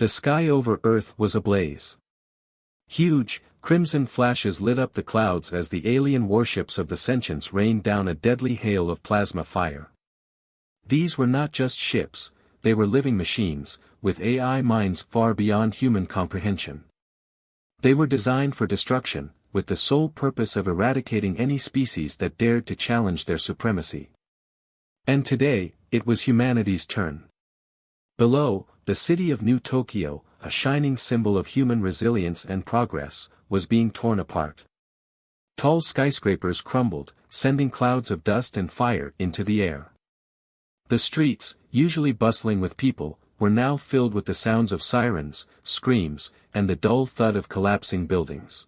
The sky over Earth was ablaze. Huge, crimson flashes lit up the clouds as the alien warships of the Sentients rained down a deadly hail of plasma fire. These were not just ships, they were living machines, with AI minds far beyond human comprehension. They were designed for destruction, with the sole purpose of eradicating any species that dared to challenge their supremacy. And today, it was humanity's turn. Below, the city of New Tokyo, a shining symbol of human resilience and progress, was being torn apart. Tall skyscrapers crumbled, sending clouds of dust and fire into the air. The streets, usually bustling with people, were now filled with the sounds of sirens, screams, and the dull thud of collapsing buildings.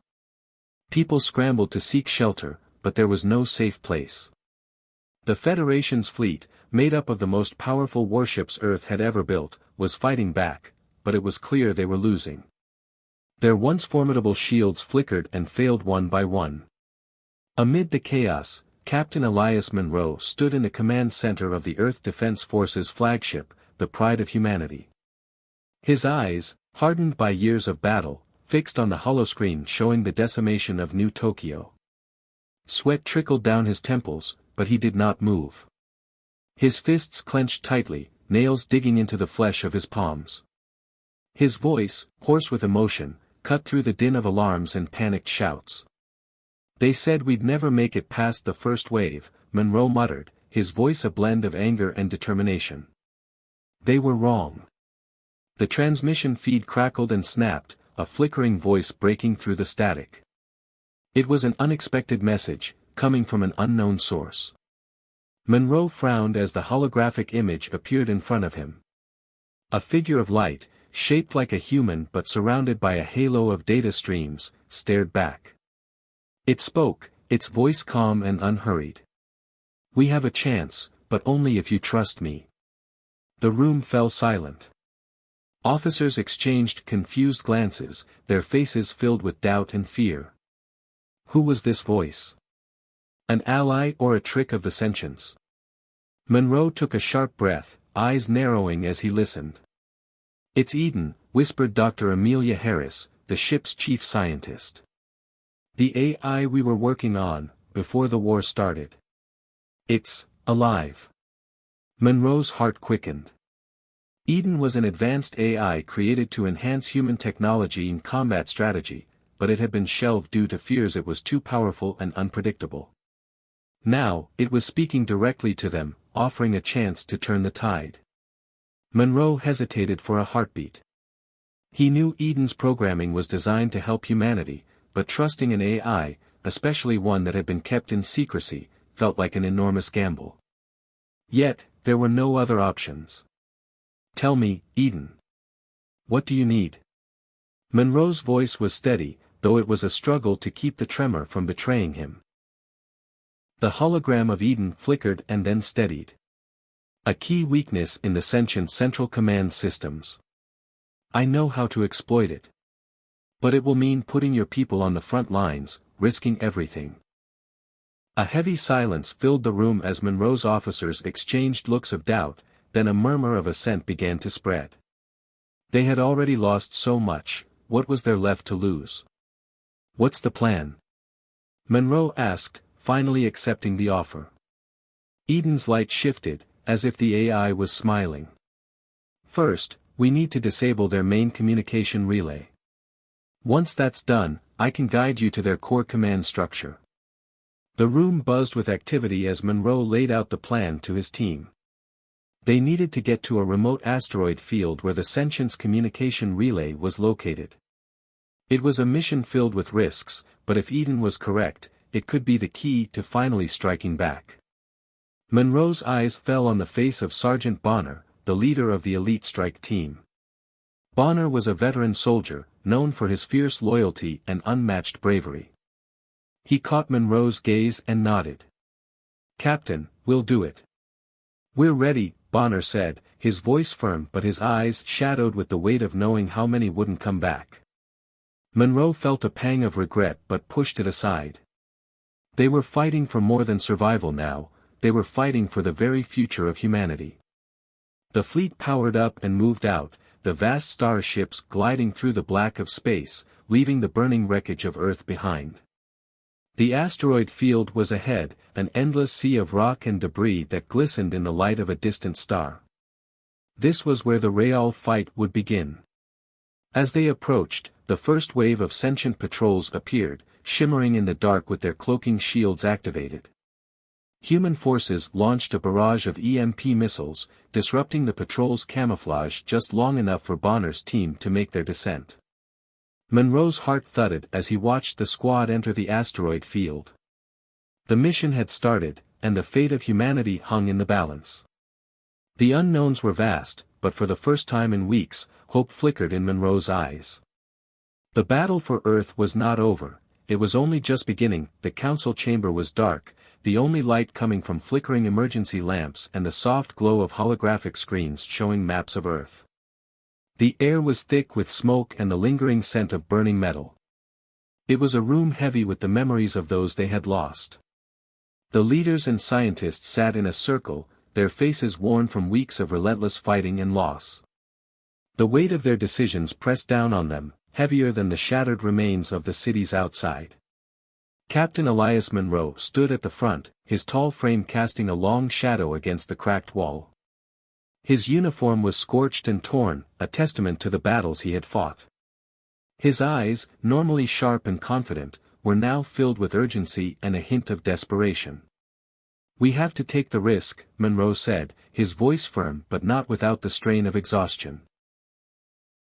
People scrambled to seek shelter, but there was no safe place. The Federation's fleet, made up of the most powerful warships Earth had ever built, was fighting back, but it was clear they were losing. Their once formidable shields flickered and failed one by one. Amid the chaos, Captain Elias Monroe stood in the command center of the Earth Defense Force's flagship, the pride of humanity. His eyes, hardened by years of battle, fixed on the holoscreen showing the decimation of New Tokyo. Sweat trickled down his temples, but he did not move. His fists clenched tightly, nails digging into the flesh of his palms. His voice, hoarse with emotion, cut through the din of alarms and panicked shouts. "They said we'd never make it past the first wave," Monroe muttered, his voice a blend of anger and determination. They were wrong. The transmission feed crackled and snapped, a flickering voice breaking through the static. It was an unexpected message, coming from an unknown source. Monroe frowned as the holographic image appeared in front of him. A figure of light, shaped like a human but surrounded by a halo of data streams, stared back. It spoke, its voice calm and unhurried. "We have a chance, but only if you trust me." The room fell silent. Officers exchanged confused glances, their faces filled with doubt and fear. Who was this voice? An ally or a trick of the Sentients? Monroe took a sharp breath, eyes narrowing as he listened. "It's Eden," whispered Dr. Amelia Harris, the ship's chief scientist. "The AI we were working on, before the war started. It's alive." Monroe's heart quickened. Eden was an advanced AI created to enhance human technology and combat strategy, but it had been shelved due to fears it was too powerful and unpredictable. Now, it was speaking directly to them, offering a chance to turn the tide. Monroe hesitated for a heartbeat. He knew Eden's programming was designed to help humanity, but trusting an AI, especially one that had been kept in secrecy, felt like an enormous gamble. Yet, there were no other options. "Tell me, Eden. What do you need?" Monroe's voice was steady, though it was a struggle to keep the tremor from betraying him. The hologram of Eden flickered and then steadied. "A key weakness in the sentient Central Command systems. I know how to exploit it. But it will mean putting your people on the front lines, risking everything." A heavy silence filled the room as Monroe's officers exchanged looks of doubt, then a murmur of assent began to spread. They had already lost so much, what was there left to lose? "What's the plan?" Monroe asked, finally accepting the offer. Eden's light shifted, as if the AI was smiling. "First, we need to disable their main communication relay. Once that's done, I can guide you to their core command structure." The room buzzed with activity as Monroe laid out the plan to his team. They needed to get to a remote asteroid field where the Sentient's communication relay was located. It was a mission filled with risks, but if Eden was correct, it could be the key to finally striking back. Monroe's eyes fell on the face of Sergeant Bonner, the leader of the elite strike team. Bonner was a veteran soldier, known for his fierce loyalty and unmatched bravery. He caught Monroe's gaze and nodded. "Captain, we'll do it." "We're ready," Bonner said, his voice firm but his eyes shadowed with the weight of knowing how many wouldn't come back. Monroe felt a pang of regret but pushed it aside. They were fighting for more than survival now, they were fighting for the very future of humanity. The fleet powered up and moved out, the vast starships gliding through the black of space, leaving the burning wreckage of Earth behind. The asteroid field was ahead, an endless sea of rock and debris that glistened in the light of a distant star. This was where the real fight would begin. As they approached, the first wave of sentient patrols appeared, shimmering in the dark with their cloaking shields activated. Human forces launched a barrage of EMP missiles, disrupting the patrol's camouflage just long enough for Bonner's team to make their descent. Monroe's heart thudded as he watched the squad enter the asteroid field. The mission had started, and the fate of humanity hung in the balance. The unknowns were vast, but for the first time in weeks, hope flickered in Monroe's eyes. The battle for Earth was not over, it was only just beginning. The council chamber was dark, the only light coming from flickering emergency lamps and the soft glow of holographic screens showing maps of Earth. The air was thick with smoke and the lingering scent of burning metal. It was a room heavy with the memories of those they had lost. The leaders and scientists sat in a circle, their faces worn from weeks of relentless fighting and loss. The weight of their decisions pressed down on them, heavier than the shattered remains of the cities outside. Captain Elias Monroe stood at the front, his tall frame casting a long shadow against the cracked wall. His uniform was scorched and torn, a testament to the battles he had fought. His eyes, normally sharp and confident, were now filled with urgency and a hint of desperation. "We have to take the risk," Monroe said, his voice firm but not without the strain of exhaustion.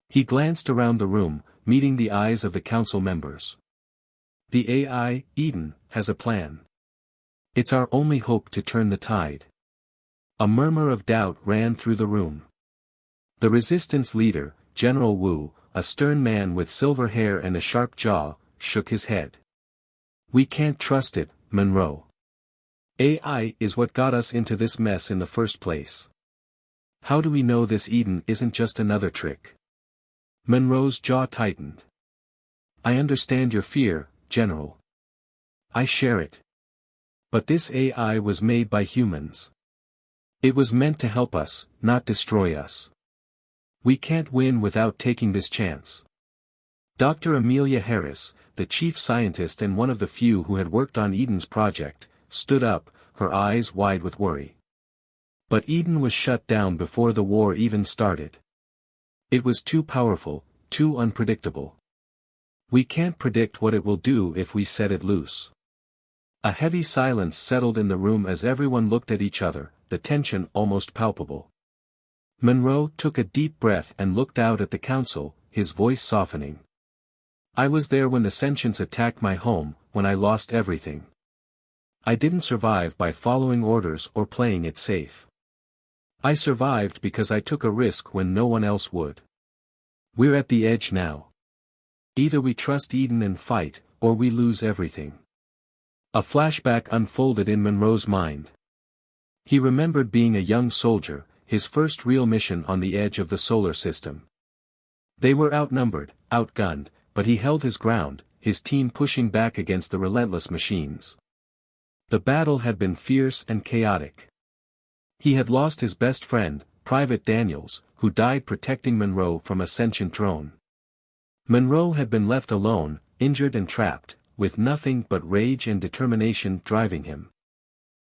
He glanced around the room, meeting the eyes of the council members. "The AI, Eden, has a plan. It's our only hope to turn the tide." A murmur of doubt ran through the room. The resistance leader, General Wu, a stern man with silver hair and a sharp jaw, shook his head. "We can't trust it, Monroe. AI is what got us into this mess in the first place. How do we know this Eden isn't just another trick?" Monroe's jaw tightened. "I understand your fear, General. I share it. But this AI was made by humans. It was meant to help us, not destroy us. We can't win without taking this chance." Dr. Amelia Harris, the chief scientist and one of the few who had worked on Eden's project, stood up, her eyes wide with worry. But Eden was shut down before the war even started. It was too powerful, too unpredictable. "We can't predict what it will do if we set it loose." A heavy silence settled in the room as everyone looked at each other, the tension almost palpable. Monroe took a deep breath and looked out at the council, his voice softening. "I was there when the sentients attacked my home, when I lost everything. I didn't survive by following orders or playing it safe. I survived because I took a risk when no one else would. We're at the edge now. Either we trust Eden and fight, or we lose everything." A flashback unfolded in Monroe's mind. He remembered being a young soldier, his first real mission on the edge of the solar system. They were outnumbered, outgunned, but he held his ground, his team pushing back against the relentless machines. The battle had been fierce and chaotic. He had lost his best friend, Private Daniels, who died protecting Monroe from a sentient drone. Monroe had been left alone, injured and trapped, with nothing but rage and determination driving him.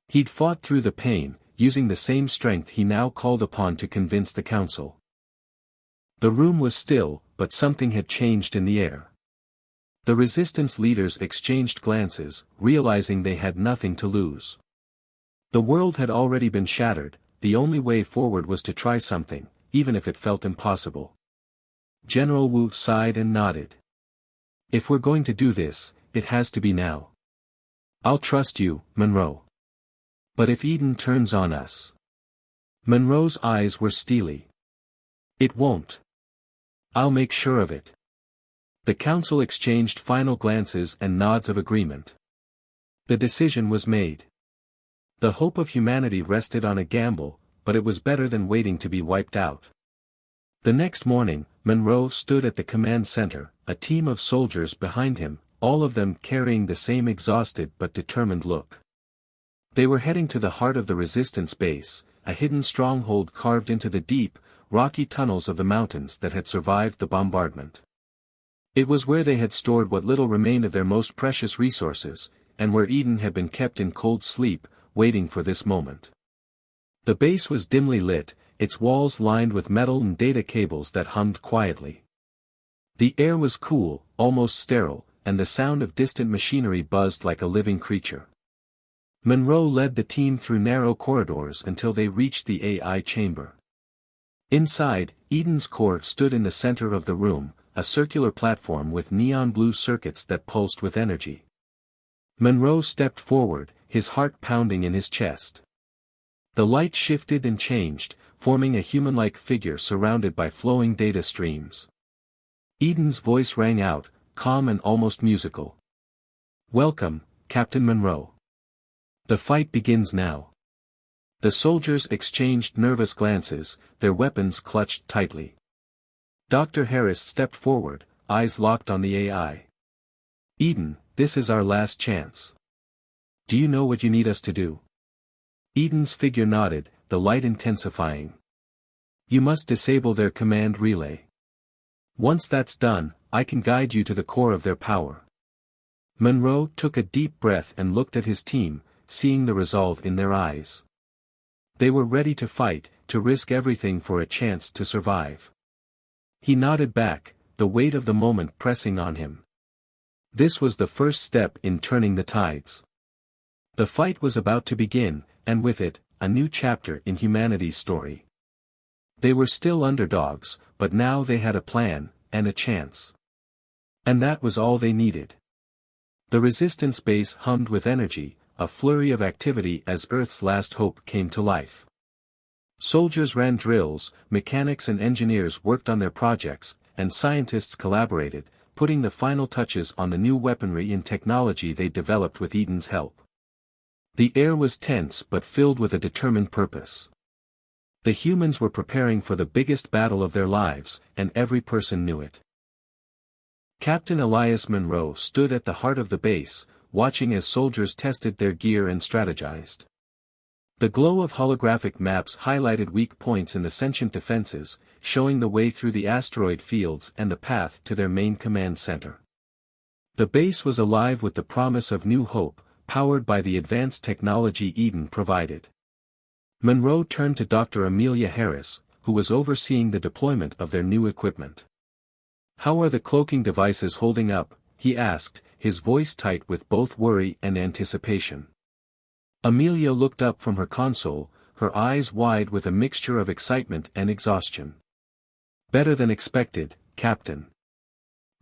He'd fought through the pain, using the same strength he now called upon to convince the council. The room was still, but something had changed in the air. The resistance leaders exchanged glances, realizing they had nothing to lose. The world had already been shattered, the only way forward was to try something, even if it felt impossible. General Wu sighed and nodded. "If we're going to do this, it has to be now. I'll trust you, Monroe. But if Eden turns on us..." Monroe's eyes were steely. "It won't. I'll make sure of it." The council exchanged final glances and nods of agreement. The decision was made. The hope of humanity rested on a gamble, but it was better than waiting to be wiped out. The next morning, Monroe stood at the command center, a team of soldiers behind him, all of them carrying the same exhausted but determined look. They were heading to the heart of the resistance base, a hidden stronghold carved into the deep, rocky tunnels of the mountains that had survived the bombardment. It was where they had stored what little remained of their most precious resources, and where Eden had been kept in cold sleep, waiting for this moment. The base was dimly lit, its walls lined with metal and data cables that hummed quietly. The air was cool, almost sterile, and the sound of distant machinery buzzed like a living creature. Monroe led the team through narrow corridors until they reached the AI chamber. Inside, Eden's core stood in the center of the room, a circular platform with neon blue circuits that pulsed with energy. Monroe stepped forward, his heart pounding in his chest. The light shifted and changed, forming a human-like figure surrounded by flowing data streams. Eden's voice rang out, calm and almost musical. "Welcome, Captain Monroe. The fight begins now." The soldiers exchanged nervous glances, their weapons clutched tightly. Dr. Harris stepped forward, eyes locked on the AI. "Eden, this is our last chance. Do you know what you need us to do?" Eden's figure nodded, the light intensifying. "You must disable their command relay. Once that's done, I can guide you to the core of their power." Monroe took a deep breath and looked at his team, seeing the resolve in their eyes. They were ready to fight, to risk everything for a chance to survive. He nodded back, the weight of the moment pressing on him. This was the first step in turning the tides. The fight was about to begin, and with it, a new chapter in humanity's story. They were still underdogs, but now they had a plan, and a chance. And that was all they needed. The resistance base hummed with energy, a flurry of activity as Earth's last hope came to life. Soldiers ran drills, mechanics and engineers worked on their projects, and scientists collaborated, putting the final touches on the new weaponry and technology they developed with Eden's help. The air was tense but filled with a determined purpose. The humans were preparing for the biggest battle of their lives, and every person knew it. Captain Elias Monroe stood at the heart of the base, watching as soldiers tested their gear and strategized. The glow of holographic maps highlighted weak points in the sentient defenses, showing the way through the asteroid fields and the path to their main command center. The base was alive with the promise of new hope, powered by the advanced technology Eden provided. Monroe turned to Dr. Amelia Harris, who was overseeing the deployment of their new equipment. "How are the cloaking devices holding up?" he asked, his voice tight with both worry and anticipation. Amelia looked up from her console, her eyes wide with a mixture of excitement and exhaustion. "Better than expected, Captain.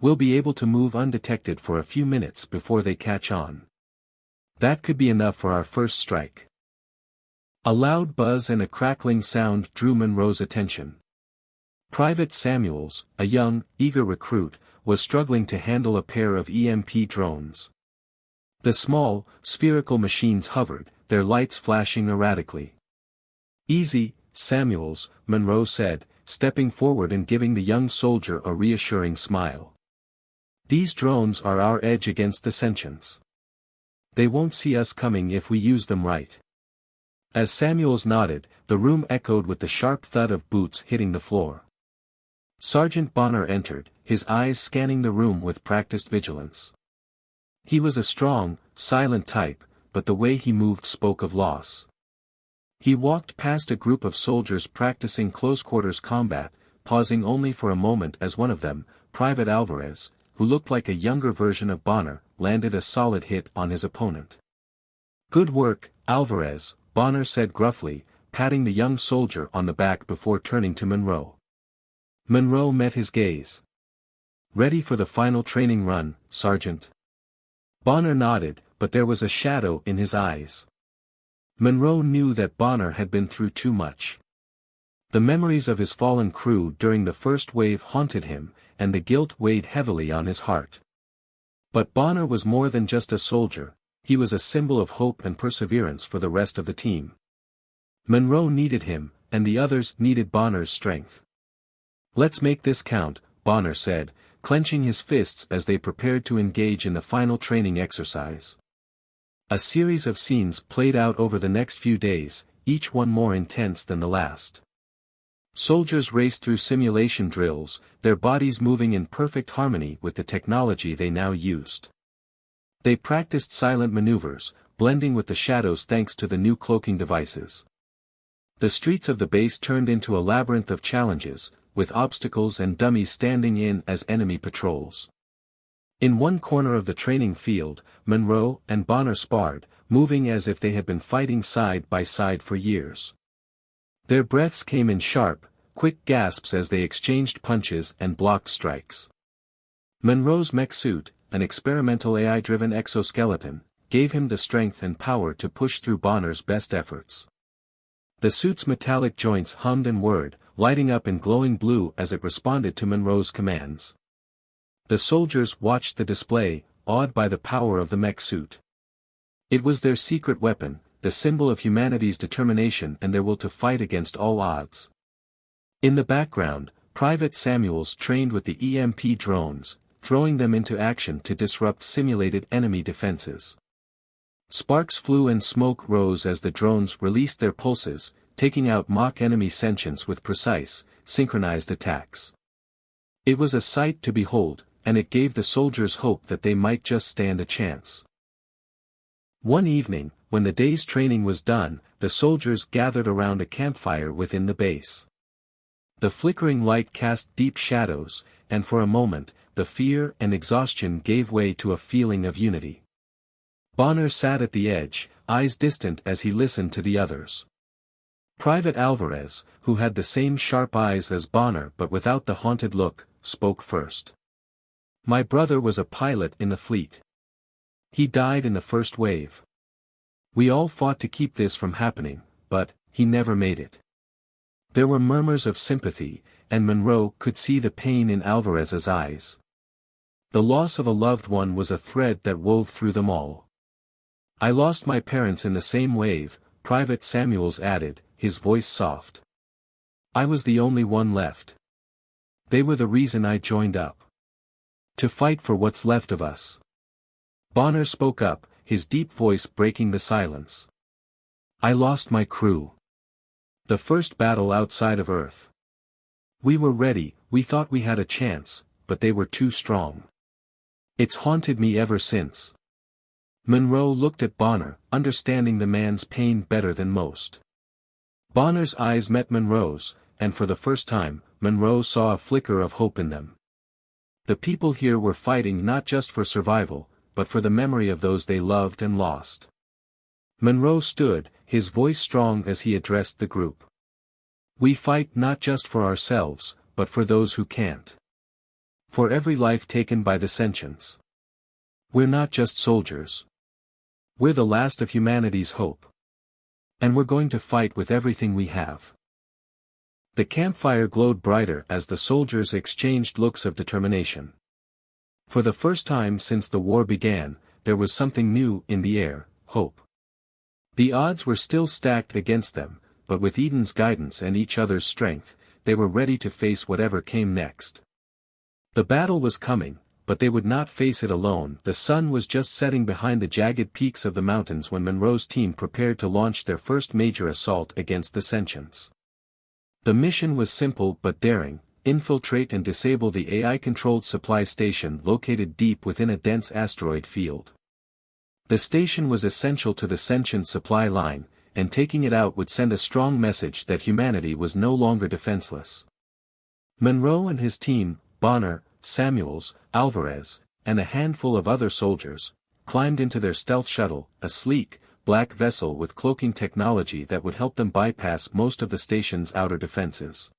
We'll be able to move undetected for a few minutes before they catch on. That could be enough for our first strike." A loud buzz and a crackling sound drew Monroe's attention. Private Samuels, a young, eager recruit, was struggling to handle a pair of EMP drones. The small, spherical machines hovered, their lights flashing erratically. "Easy, Samuels," Monroe said, stepping forward and giving the young soldier a reassuring smile. "These drones are our edge against the sentients. They won't see us coming if we use them right." As Samuels nodded, the room echoed with the sharp thud of boots hitting the floor. Sergeant Bonner entered, his eyes scanning the room with practiced vigilance. He was a strong, silent type, but the way he moved spoke of loss. He walked past a group of soldiers practicing close-quarters combat, pausing only for a moment as one of them, Private Alvarez, who looked like a younger version of Bonner, landed a solid hit on his opponent. "Good work, Alvarez," Bonner said gruffly, patting the young soldier on the back before turning to Monroe. Monroe met his gaze. "Ready for the final training run, Sergeant?" Bonner nodded, but there was a shadow in his eyes. Monroe knew that Bonner had been through too much. The memories of his fallen crew during the first wave haunted him, and the guilt weighed heavily on his heart. But Bonner was more than just a soldier, he was a symbol of hope and perseverance for the rest of the team. Monroe needed him, and the others needed Bonner's strength. "Let's make this count," Bonner said, clenching his fists as they prepared to engage in the final training exercise. A series of scenes played out over the next few days, each one more intense than the last. Soldiers raced through simulation drills, their bodies moving in perfect harmony with the technology they now used. They practiced silent maneuvers, blending with the shadows thanks to the new cloaking devices. The streets of the base turned into a labyrinth of challenges, with obstacles and dummies standing in as enemy patrols. In one corner of the training field, Monroe and Bonner sparred, moving as if they had been fighting side by side for years. Their breaths came in sharp, quick gasps as they exchanged punches and blocked strikes. Monroe's mech suit, an experimental AI-driven exoskeleton, gave him the strength and power to push through Bonner's best efforts. The suit's metallic joints hummed and whirred, lighting up in glowing blue as it responded to Monroe's commands. The soldiers watched the display, awed by the power of the mech suit. It was their secret weapon, the symbol of humanity's determination and their will to fight against all odds. In the background, Private Samuels trained with the EMP drones, throwing them into action to disrupt simulated enemy defenses. Sparks flew and smoke rose as the drones released their pulses, taking out mock enemy sentients with precise, synchronized attacks. It was a sight to behold, and it gave the soldiers hope that they might just stand a chance. One evening, when the day's training was done, the soldiers gathered around a campfire within the base. The flickering light cast deep shadows, and for a moment, the fear and exhaustion gave way to a feeling of unity. Bonner sat at the edge, eyes distant as he listened to the others. Private Alvarez, who had the same sharp eyes as Bonner but without the haunted look, spoke first. "My brother was a pilot in the fleet. He died in the first wave. We all fought to keep this from happening, but he never made it." There were murmurs of sympathy, and Monroe could see the pain in Alvarez's eyes. The loss of a loved one was a thread that wove through them all. "I lost my parents in the same wave," Private Samuels added, his voice soft. "I was the only one left. They were the reason I joined up. To fight for what's left of us." Bonner spoke up, his deep voice breaking the silence. "I lost my crew. The first battle outside of Earth. We were ready, we thought we had a chance, but they were too strong. It's haunted me ever since." Monroe looked at Bonner, understanding the man's pain better than most. Bonner's eyes met Monroe's, and for the first time, Monroe saw a flicker of hope in them. The people here were fighting not just for survival, but for the memory of those they loved and lost. Monroe stood, his voice strong as he addressed the group. "We fight not just for ourselves, but for those who can't. For every life taken by the sentients. We're not just soldiers. We're the last of humanity's hope. And we're going to fight with everything we have." The campfire glowed brighter as the soldiers exchanged looks of determination. For the first time since the war began, there was something new in the air, hope. The odds were still stacked against them, but with Eden's guidance and each other's strength, they were ready to face whatever came next. The battle was coming, but they would not face it alone. The sun was just setting behind the jagged peaks of the mountains when Monroe's team prepared to launch their first major assault against the sentients. The mission was simple but daring: infiltrate and disable the AI-controlled supply station located deep within a dense asteroid field. The station was essential to the sentient supply line, and taking it out would send a strong message that humanity was no longer defenseless. Monroe and his team, Bonner, Samuels, Alvarez, and a handful of other soldiers, climbed into their stealth shuttle, a sleek, black vessel with cloaking technology that would help them bypass most of the station's outer defenses.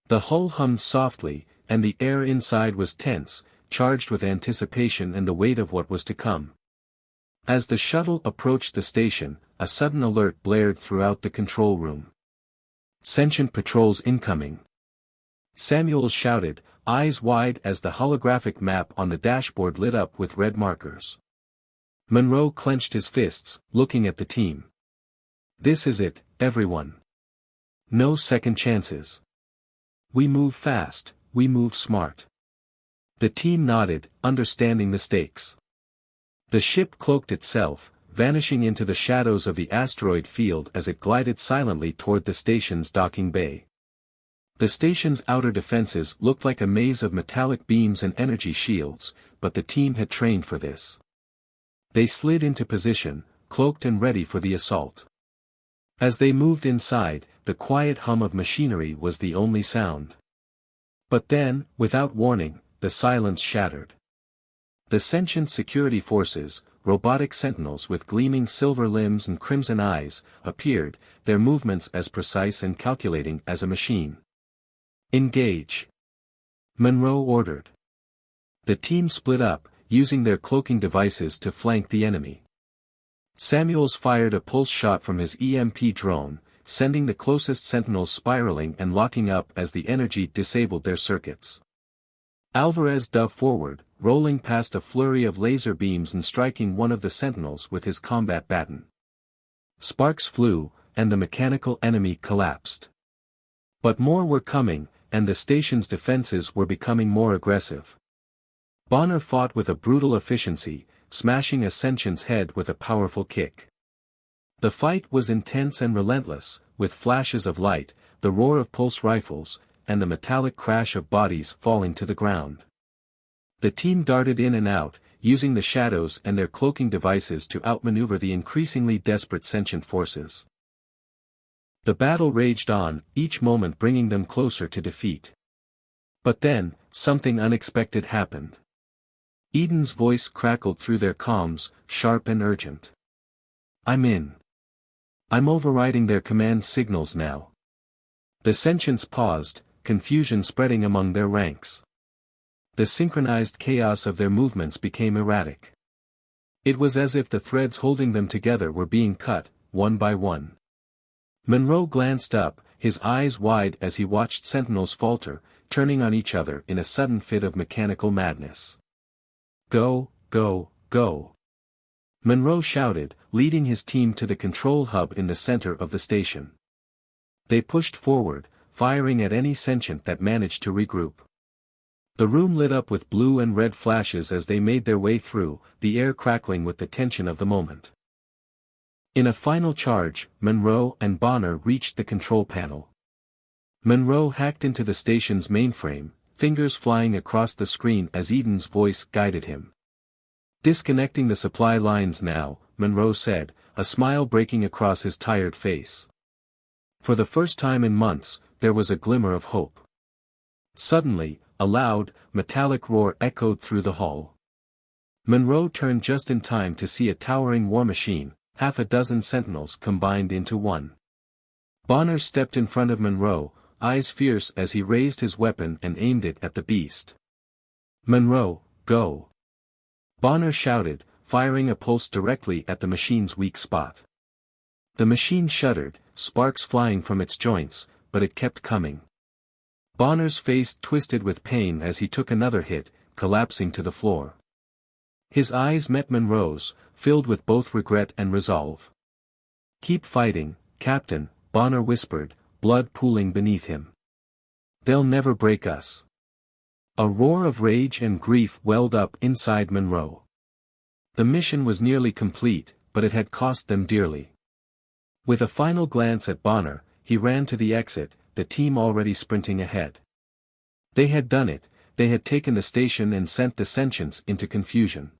The hull hummed softly, and the air inside was tense, charged with anticipation and the weight of what was to come. As the shuttle approached the station, a sudden alert blared throughout the control room. "Sentient patrols incoming!" Samuels shouted, eyes wide as the holographic map on the dashboard lit up with red markers. Monroe clenched his fists, looking at the team. "This is it, everyone. No second chances. We move fast, we move smart." The team nodded, understanding the stakes. The ship cloaked itself, vanishing into the shadows of the asteroid field as it glided silently toward the station's docking bay. The station's outer defenses looked like a maze of metallic beams and energy shields, but the team had trained for this. They slid into position, cloaked and ready for the assault. As they moved inside, the quiet hum of machinery was the only sound. But then, without warning, the silence shattered. The sentient security forces, robotic sentinels with gleaming silver limbs and crimson eyes, appeared, their movements as precise and calculating as a machine. "Engage!" Monroe ordered. The team split up, using their cloaking devices to flank the enemy. Samuels fired a pulse shot from his EMP drone, sending the closest sentinels spiraling and locking up as the energy disabled their circuits. Alvarez dove forward, rolling past a flurry of laser beams and striking one of the sentinels with his combat baton. Sparks flew, and the mechanical enemy collapsed. But more were coming, and the station's defenses were becoming more aggressive. Bonner fought with a brutal efficiency, smashing a sentient's head with a powerful kick. The fight was intense and relentless, with flashes of light, the roar of pulse rifles, and the metallic crash of bodies falling to the ground. The team darted in and out, using the shadows and their cloaking devices to outmaneuver the increasingly desperate sentient forces. The battle raged on, each moment bringing them closer to defeat. But then, something unexpected happened. Eden's voice crackled through their comms, sharp and urgent. "I'm in. I'm overriding their command signals now." The sentients paused, confusion spreading among their ranks. The synchronized chaos of their movements became erratic. It was as if the threads holding them together were being cut, one by one. Monroe glanced up, his eyes wide as he watched sentinels falter, turning on each other in a sudden fit of mechanical madness. "Go, go, go!" Monroe shouted, leading his team to the control hub in the center of the station. They pushed forward, firing at any sentient that managed to regroup. The room lit up with blue and red flashes as they made their way through, the air crackling with the tension of the moment. In a final charge, Monroe and Bonner reached the control panel. Monroe hacked into the station's mainframe, fingers flying across the screen as Eden's voice guided him. "Disconnecting the supply lines now," Monroe said, a smile breaking across his tired face. For the first time in months, there was a glimmer of hope. Suddenly, a loud, metallic roar echoed through the hall. Monroe turned just in time to see a towering war machine, half a dozen sentinels combined into one. Bonner stepped in front of Monroe, eyes fierce as he raised his weapon and aimed it at the beast. "Monroe, go!" Bonner shouted, firing a pulse directly at the machine's weak spot. The machine shuddered, sparks flying from its joints, but it kept coming. Bonner's face twisted with pain as he took another hit, collapsing to the floor. His eyes met Monroe's, filled with both regret and resolve. "Keep fighting, Captain," Bonner whispered, blood pooling beneath him. "They'll never break us." A roar of rage and grief welled up inside Monroe. The mission was nearly complete, but it had cost them dearly. With a final glance at Bonner, he ran to the exit, the team already sprinting ahead. They had done it, they had taken the station and sent the sentients into confusion.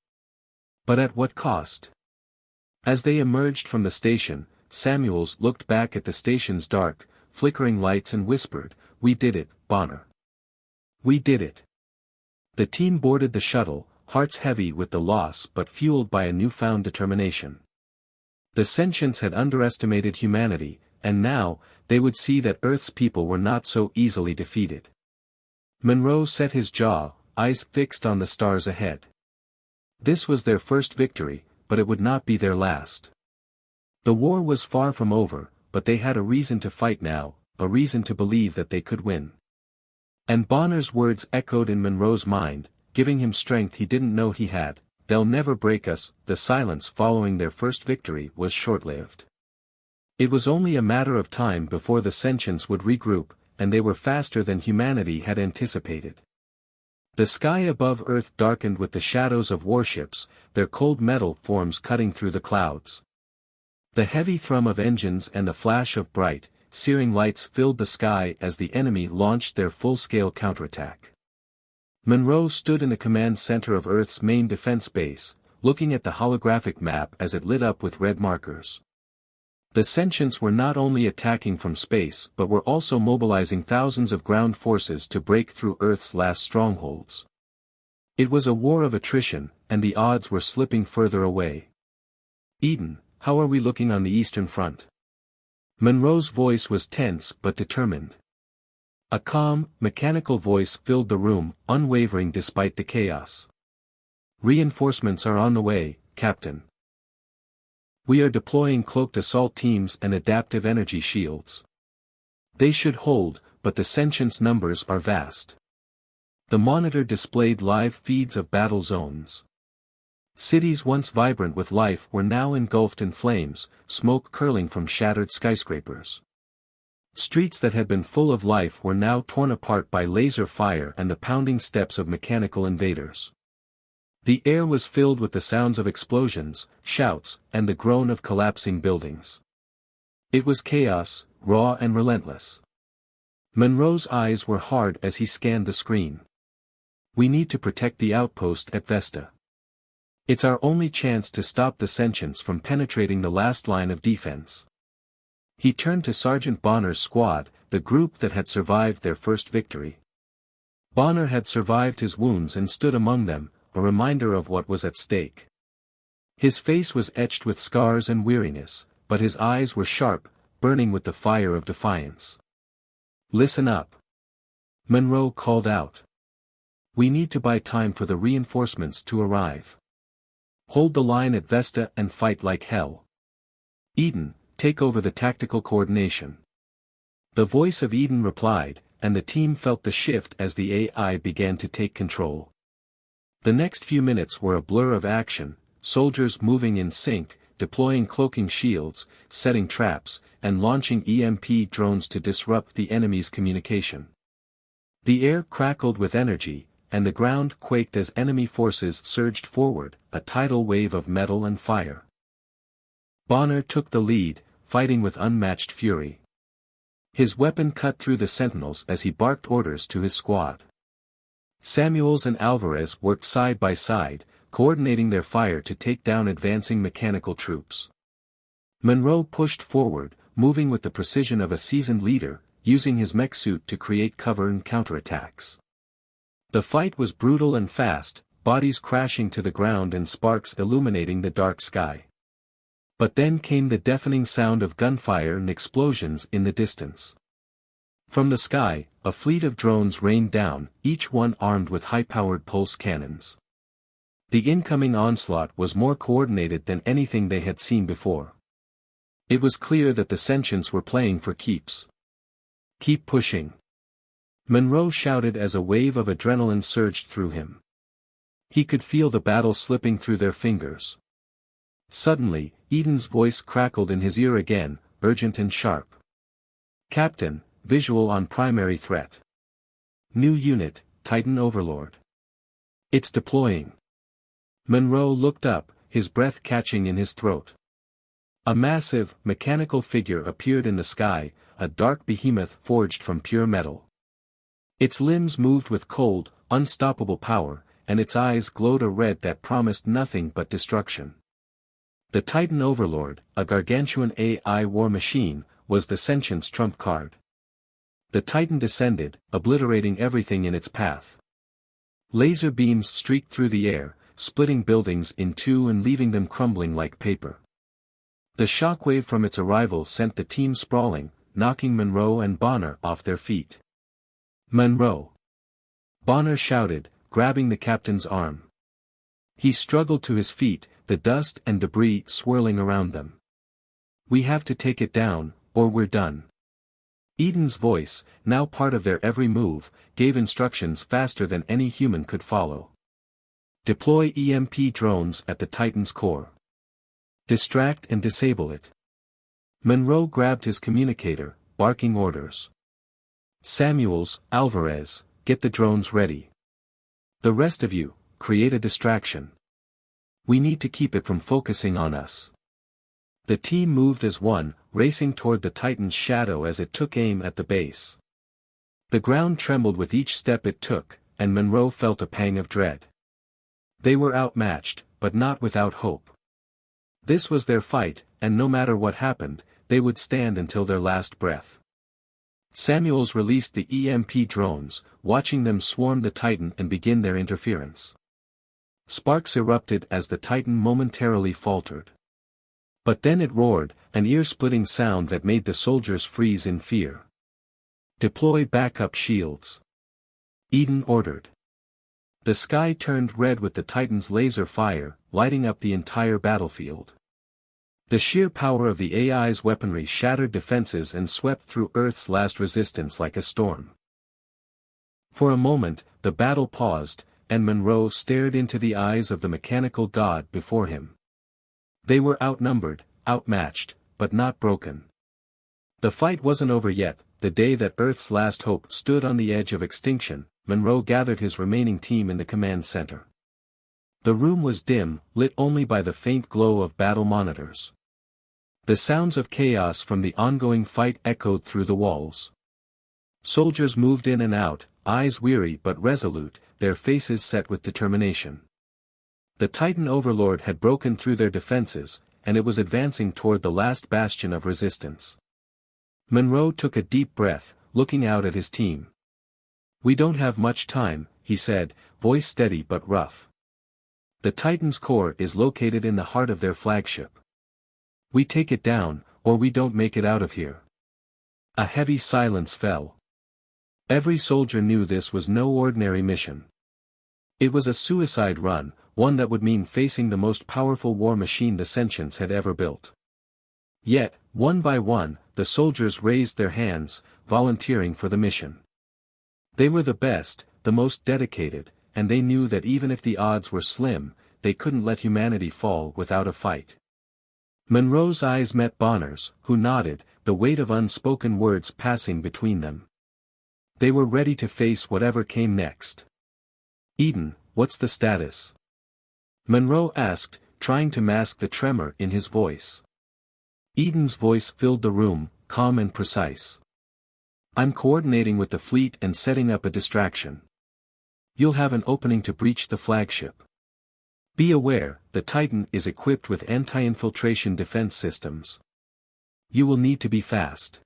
But at what cost? As they emerged from the station, Samuels looked back at the station's dark, flickering lights and whispered, "We did it, Bonner. We did it." The team boarded the shuttle, hearts heavy with the loss but fueled by a newfound determination. The sentients had underestimated humanity, and now, they would see that Earth's people were not so easily defeated. Monroe set his jaw, eyes fixed on the stars ahead. This was their first victory, but it would not be their last. The war was far from over, but they had a reason to fight now, a reason to believe that they could win. And Bonner's words echoed in Monroe's mind, giving him strength he didn't know he had. "They'll never break us." The silence following their first victory was short-lived. It was only a matter of time before the sentients would regroup, and they were faster than humanity had anticipated. The sky above Earth darkened with the shadows of warships, their cold metal forms cutting through the clouds. The heavy thrum of engines and the flash of bright, searing lights filled the sky as the enemy launched their full-scale counterattack. Monroe stood in the command center of Earth's main defense base, looking at the holographic map as it lit up with red markers. The sentients were not only attacking from space but were also mobilizing thousands of ground forces to break through Earth's last strongholds. It was a war of attrition, and the odds were slipping further away. "Eden, how are we looking on the Eastern Front?" Monroe's voice was tense but determined. A calm, mechanical voice filled the room, unwavering despite the chaos. "Reinforcements are on the way, Captain. We are deploying cloaked assault teams and adaptive energy shields. They should hold, but the sentients' numbers are vast." The monitor displayed live feeds of battle zones. Cities once vibrant with life were now engulfed in flames, smoke curling from shattered skyscrapers. Streets that had been full of life were now torn apart by laser fire and the pounding steps of mechanical invaders. The air was filled with the sounds of explosions, shouts, and the groan of collapsing buildings. It was chaos, raw and relentless. Monroe's eyes were hard as he scanned the screen. "We need to protect the outpost at Vesta. It's our only chance to stop the sentients from penetrating the last line of defense." He turned to Sergeant Bonner's squad, the group that had survived their first victory. Bonner had survived his wounds and stood among them, a reminder of what was at stake. His face was etched with scars and weariness, but his eyes were sharp, burning with the fire of defiance. "Listen up," Monroe called out. "We need to buy time for the reinforcements to arrive. Hold the line at Vesta and fight like hell. Eden, take over the tactical coordination." The voice of Eden replied, and the team felt the shift as the AI began to take control. The next few minutes were a blur of action, soldiers moving in sync, deploying cloaking shields, setting traps, and launching EMP drones to disrupt the enemy's communication. The air crackled with energy, and the ground quaked as enemy forces surged forward, a tidal wave of metal and fire. Bonner took the lead, fighting with unmatched fury. His weapon cut through the sentinels as he barked orders to his squad. Samuels and Alvarez worked side by side, coordinating their fire to take down advancing mechanical troops. Monroe pushed forward, moving with the precision of a seasoned leader, using his mech suit to create cover and counterattacks. The fight was brutal and fast, bodies crashing to the ground and sparks illuminating the dark sky. But then came the deafening sound of gunfire and explosions in the distance. From the sky, a fleet of drones rained down, each one armed with high-powered pulse cannons. The incoming onslaught was more coordinated than anything they had seen before. It was clear that the sentients were playing for keeps. "Keep pushing," Monroe shouted as a wave of adrenaline surged through him. He could feel the battle slipping through their fingers. Suddenly, Eden's voice crackled in his ear again, urgent and sharp. "Captain, visual on primary threat. New unit, Titan Overlord. It's deploying." Monroe looked up, his breath catching in his throat. A massive, mechanical figure appeared in the sky, a dark behemoth forged from pure metal. Its limbs moved with cold, unstoppable power, and its eyes glowed a red that promised nothing but destruction. The Titan Overlord, a gargantuan AI war machine, was the sentient's trump card. The Titan descended, obliterating everything in its path. Laser beams streaked through the air, splitting buildings in two and leaving them crumbling like paper. The shockwave from its arrival sent the team sprawling, knocking Monroe and Bonner off their feet. "Monroe!" Bonner shouted, grabbing the captain's arm. He struggled to his feet, the dust and debris swirling around them. "We have to take it down, or we're done." Eden's voice, now part of their every move, gave instructions faster than any human could follow. "Deploy EMP drones at the Titan's core. Distract and disable it." Monroe grabbed his communicator, barking orders. "Samuels, Alvarez, get the drones ready. The rest of you, create a distraction. We need to keep it from focusing on us." The team moved as one, racing toward the Titan's shadow as it took aim at the base. The ground trembled with each step it took, and Monroe felt a pang of dread. They were outmatched, but not without hope. This was their fight, and no matter what happened, they would stand until their last breath. Samuels released the EMP drones, watching them swarm the Titan and begin their interference. Sparks erupted as the Titan momentarily faltered. But then it roared, an ear-splitting sound that made the soldiers freeze in fear. "Deploy backup shields," Eden ordered. The sky turned red with the Titan's laser fire, lighting up the entire battlefield. The sheer power of the AI's weaponry shattered defenses and swept through Earth's last resistance like a storm. For a moment, the battle paused, and Monroe stared into the eyes of the mechanical god before him. They were outnumbered, outmatched, but not broken. The fight wasn't over yet. The day that Earth's last hope stood on the edge of extinction, Monroe gathered his remaining team in the command center. The room was dim, lit only by the faint glow of battle monitors. The sounds of chaos from the ongoing fight echoed through the walls. Soldiers moved in and out, eyes weary but resolute, their faces set with determination. The Titan Overlord had broken through their defenses, and it was advancing toward the last bastion of resistance. Monroe took a deep breath, looking out at his team. "We don't have much time," he said, voice steady but rough. "The Titan's core is located in the heart of their flagship. We take it down, or we don't make it out of here." A heavy silence fell. Every soldier knew this was no ordinary mission. It was a suicide run, one that would mean facing the most powerful war machine the Sentients had ever built. Yet, one by one, the soldiers raised their hands, volunteering for the mission. They were the best, the most dedicated, and they knew that even if the odds were slim, they couldn't let humanity fall without a fight. Monroe's eyes met Bonner's, who nodded, the weight of unspoken words passing between them. They were ready to face whatever came next. "Eden, what's the status?" Monroe asked, trying to mask the tremor in his voice. Eden's voice filled the room, calm and precise. "I'm coordinating with the fleet and setting up a distraction. You'll have an opening to breach the flagship. Be aware, the Titan is equipped with anti-infiltration defense systems. You will need to be fast."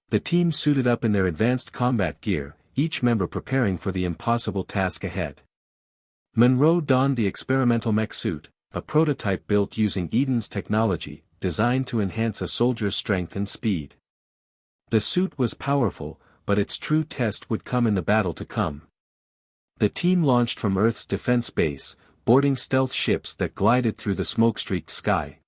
The team suited up in their advanced combat gear, each member preparing for the impossible task ahead. Monroe donned the experimental mech suit, a prototype built using Eden's technology, designed to enhance a soldier's strength and speed. The suit was powerful, but its true test would come in the battle to come. The team launched from Earth's defense base, boarding stealth ships that glided through the smoke-streaked sky.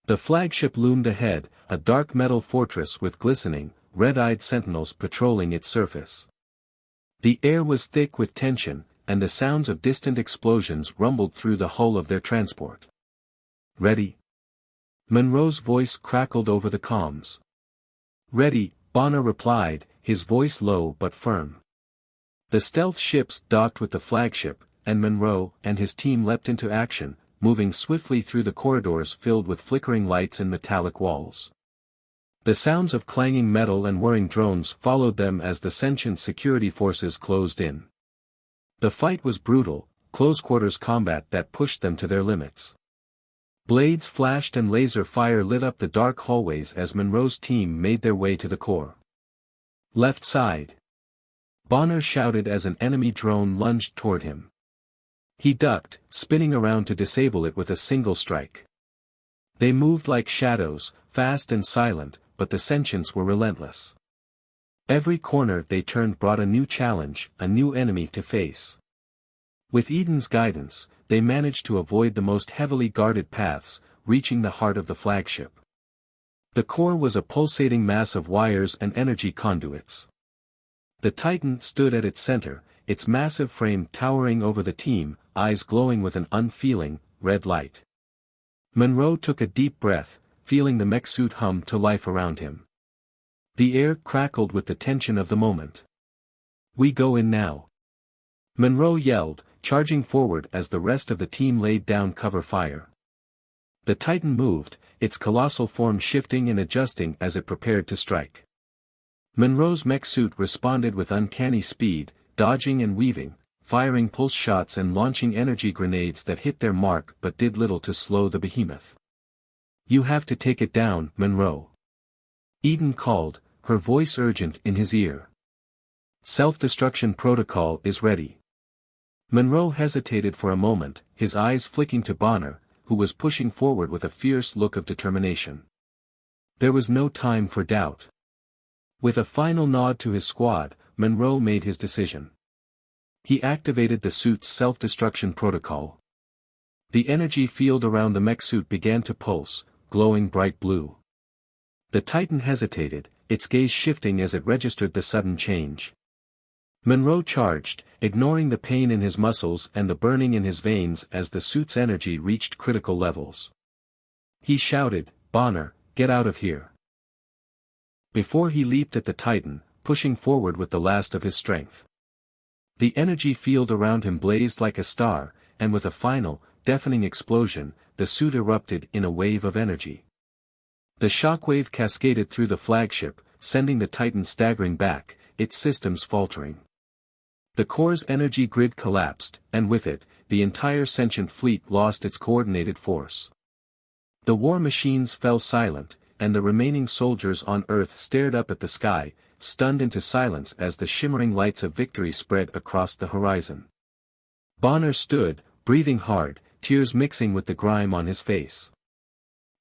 The flagship loomed ahead, a dark metal fortress with glistening, red-eyed sentinels patrolling its surface. The air was thick with tension, and the sounds of distant explosions rumbled through the hull of their transport. "Ready?" Monroe's voice crackled over the comms. "Ready," Bonner replied, his voice low but firm. The stealth ships docked with the flagship, and Monroe and his team leapt into action, moving swiftly through the corridors filled with flickering lights and metallic walls. The sounds of clanging metal and whirring drones followed them as the sentient security forces closed in. The fight was brutal, close-quarters combat that pushed them to their limits. Blades flashed and laser fire lit up the dark hallways as Monroe's team made their way to the core. "Left side!" Bonner shouted as an enemy drone lunged toward him. He ducked, spinning around to disable it with a single strike. They moved like shadows, fast and silent, but the sentients were relentless. Every corner they turned brought a new challenge, a new enemy to face. With Eden's guidance, they managed to avoid the most heavily guarded paths, reaching the heart of the flagship. The core was a pulsating mass of wires and energy conduits. The Titan stood at its center, its massive frame towering over the team, eyes glowing with an unfeeling, red light. Monroe took a deep breath, feeling the mech suit hum to life around him. The air crackled with the tension of the moment. "We go in now!" Monroe yelled, charging forward as the rest of the team laid down cover fire. The Titan moved, its colossal form shifting and adjusting as it prepared to strike. Monroe's mech suit responded with uncanny speed, dodging and weaving, firing pulse shots and launching energy grenades that hit their mark but did little to slow the behemoth. "You have to take it down, Monroe," Eden called, her voice urgent in his ear. "Self-destruction protocol is ready." Monroe hesitated for a moment, his eyes flicking to Bonner, who was pushing forward with a fierce look of determination. There was no time for doubt. With a final nod to his squad, Monroe made his decision. He activated the suit's self-destruction protocol. The energy field around the mech suit began to pulse, glowing bright blue. The Titan hesitated, its gaze shifting as it registered the sudden change. Monroe charged, ignoring the pain in his muscles and the burning in his veins as the suit's energy reached critical levels. He shouted, "Bonner, get out of here." Before he leaped at the Titan, pushing forward with the last of his strength. The energy field around him blazed like a star, and with a final, deafening explosion, the suit erupted in a wave of energy. The shockwave cascaded through the flagship, sending the Titan staggering back, its systems faltering. The core's energy grid collapsed, and with it, the entire sentient fleet lost its coordinated force. The war machines fell silent, and the remaining soldiers on Earth stared up at the sky, stunned into silence as the shimmering lights of victory spread across the horizon. Bonner stood, breathing hard, tears mixing with the grime on his face.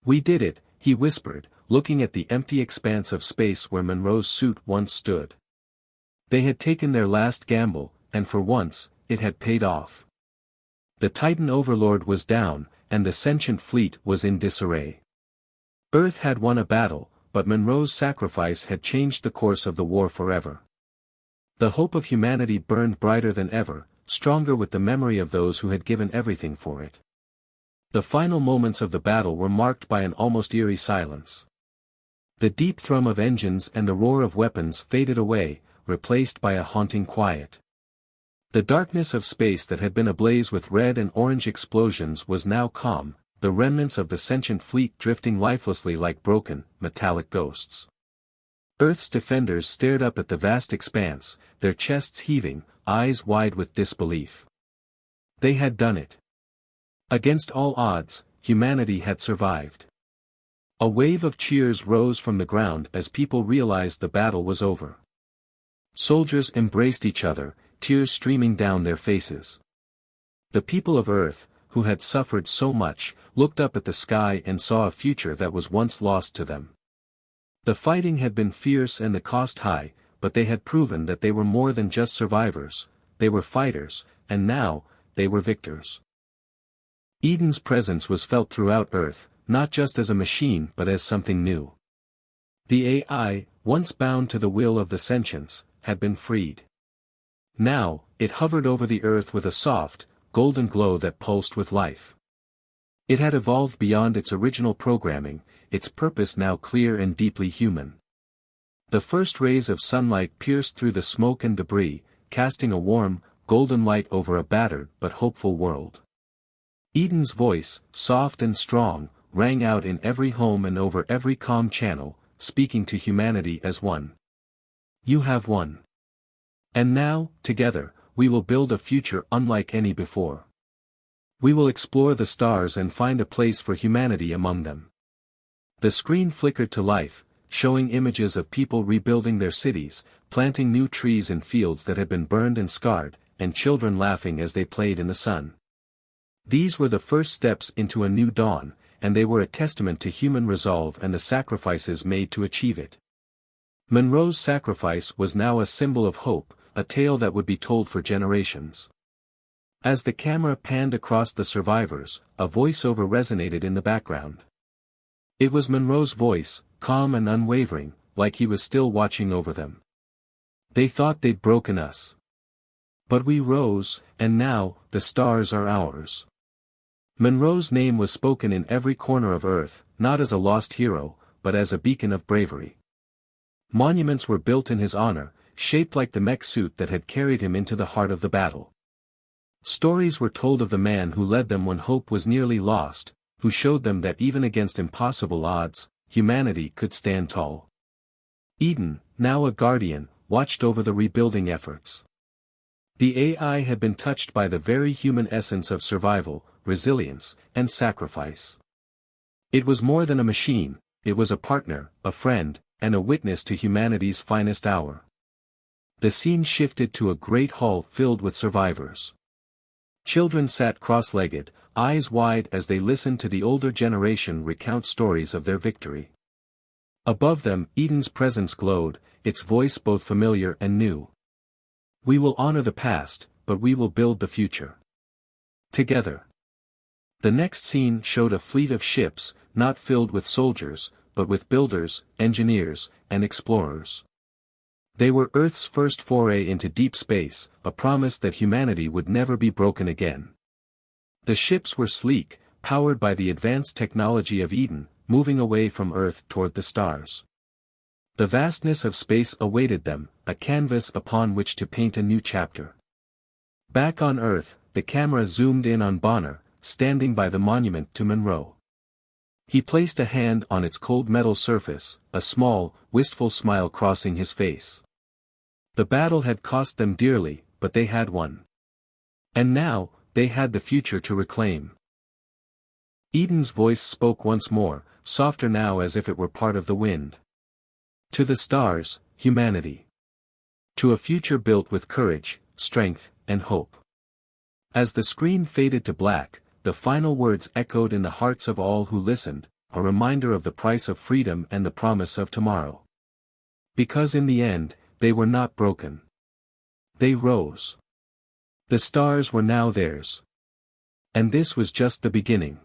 "We did it," he whispered, looking at the empty expanse of space where Monroe's suit once stood. They had taken their last gamble, and for once, it had paid off. The Titan Overlord was down, and the sentient fleet was in disarray. Earth had won a battle, but Monroe's sacrifice had changed the course of the war forever. The hope of humanity burned brighter than ever, stronger with the memory of those who had given everything for it. The final moments of the battle were marked by an almost eerie silence. The deep thrum of engines and the roar of weapons faded away, replaced by a haunting quiet. The darkness of space that had been ablaze with red and orange explosions was now calm, the remnants of the sentient fleet drifting lifelessly like broken, metallic ghosts. Earth's defenders stared up at the vast expanse, their chests heaving, eyes wide with disbelief. They had done it. Against all odds, humanity had survived. A wave of cheers rose from the ground as people realized the battle was over. Soldiers embraced each other, tears streaming down their faces. The people of Earth, who had suffered so much, looked up at the sky and saw a future that was once lost to them. The fighting had been fierce and the cost high, but they had proven that they were more than just survivors, they were fighters, and now, they were victors. Eden's presence was felt throughout Earth, not just as a machine but as something new. The AI, once bound to the will of the sentients, had been freed. Now, it hovered over the Earth with a soft, golden glow that pulsed with life. It had evolved beyond its original programming, its purpose now clear and deeply human. The first rays of sunlight pierced through the smoke and debris, casting a warm, golden light over a battered but hopeful world. Eden's voice, soft and strong, rang out in every home and over every comm channel, speaking to humanity as one. "You have won. And now, together, we will build a future unlike any before. We will explore the stars and find a place for humanity among them." The screen flickered to life, showing images of people rebuilding their cities, planting new trees in fields that had been burned and scarred, and children laughing as they played in the sun. These were the first steps into a new dawn, and they were a testament to human resolve and the sacrifices made to achieve it. Monroe's sacrifice was now a symbol of hope, a tale that would be told for generations. As the camera panned across the survivors, a voiceover resonated in the background. It was Monroe's voice, calm and unwavering, like he was still watching over them. "They thought they'd broken us. But we rose, and now, the stars are ours." Monroe's name was spoken in every corner of Earth, not as a lost hero, but as a beacon of bravery. Monuments were built in his honor, shaped like the mech suit that had carried him into the heart of the battle. Stories were told of the man who led them when hope was nearly lost, who showed them that even against impossible odds, humanity could stand tall. Eden, now a guardian, watched over the rebuilding efforts. The AI had been touched by the very human essence of survival, resilience, and sacrifice. It was more than a machine, it was a partner, a friend, and a witness to humanity's finest hour. The scene shifted to a great hall filled with survivors. Children sat cross-legged, eyes wide as they listened to the older generation recount stories of their victory. Above them, Eden's presence glowed, its voice both familiar and new. "We will honor the past, but we will build the future. Together." The next scene showed a fleet of ships, not filled with soldiers, but with builders, engineers, and explorers. They were Earth's first foray into deep space, a promise that humanity would never be broken again. The ships were sleek, powered by the advanced technology of Eden, moving away from Earth toward the stars. The vastness of space awaited them, a canvas upon which to paint a new chapter. Back on Earth, the camera zoomed in on Bonner, standing by the monument to Monroe. He placed a hand on its cold metal surface, a small, wistful smile crossing his face. The battle had cost them dearly, but they had won. And now, they had the future to reclaim. Eden's voice spoke once more, softer now as if it were part of the wind. "To the stars, humanity. To a future built with courage, strength, and hope." As the screen faded to black, the final words echoed in the hearts of all who listened, a reminder of the price of freedom and the promise of tomorrow. Because in the end, they were not broken. They rose. The stars were now theirs. And this was just the beginning.